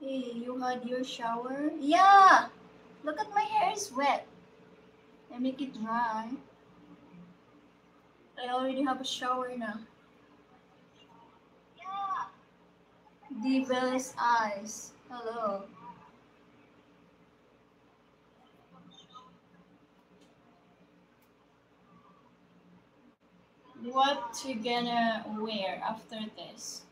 Hey, you had your shower? Yeah! Look at my hair is wet. I make it dry. I already have a shower now. Devil's eyes. Hello. What you gonna wear after this?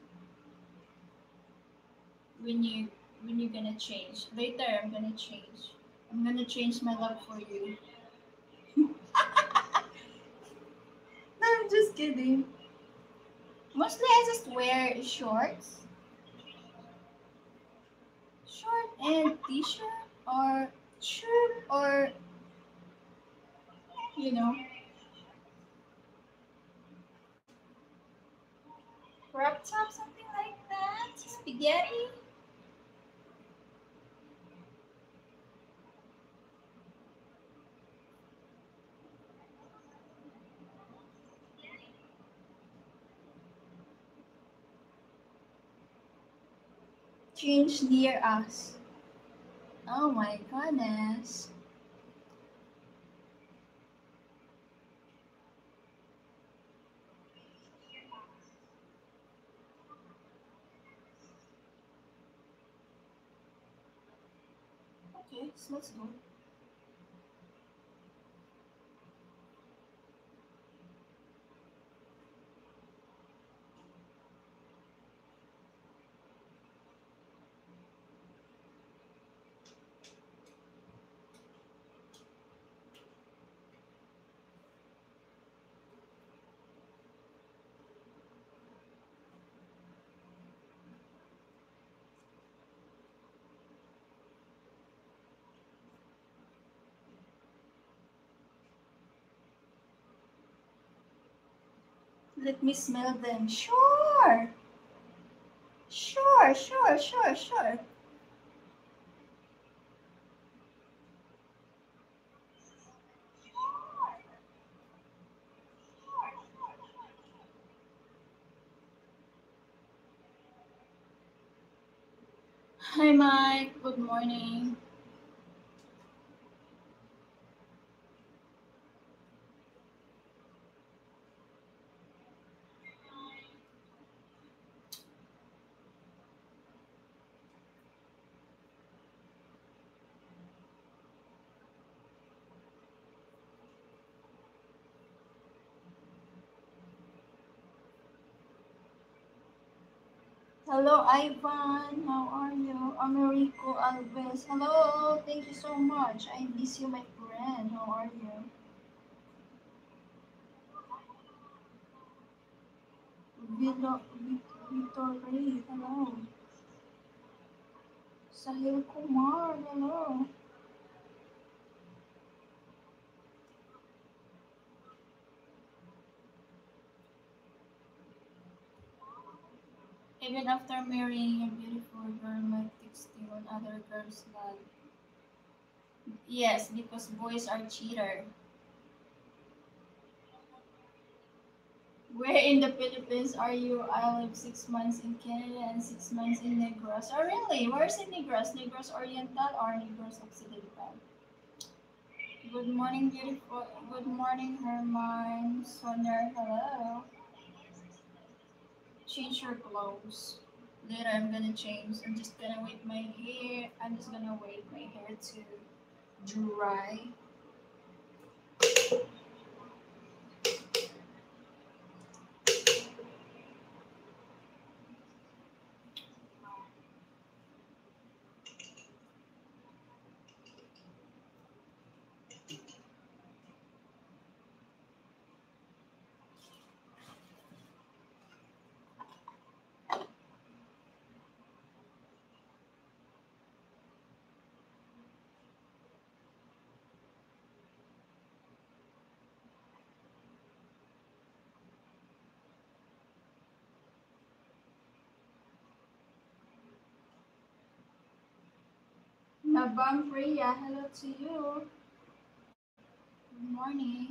When you when you gonna change? Later I'm gonna change. I'm gonna change my look for you. No, I'm just kidding. Mostly I just wear shorts. Short and t-shirt or shirt or you know crop top, something like that. Spaghetti. Change near us. Oh my goodness. Okay, so let's go. Let me smell them. Sure. Sure, sure, sure, sure. Hi Mike, good morning. Hello Ivan, how are you? Americo Alves. Hello, thank you so much. I miss you, my friend. How are you? Victor Ray, hello. Sahil Kumar, hello. Even after marrying a beautiful girl might texting on other girls' land. Yes, because boys are cheater. Where in the Philippines are you? I live 6 months in Canada and 6 months in Negros. Oh really? Where's in Negros? Negros Oriental or Negros Occidental? Good morning, beautiful. Good morning, Herman. Soner, hello. Change your clothes. Later, I'm gonna change. I'm just gonna wait my hair. I'm just gonna wait my hair to dry. Nabang Priya, hello to you. Good morning.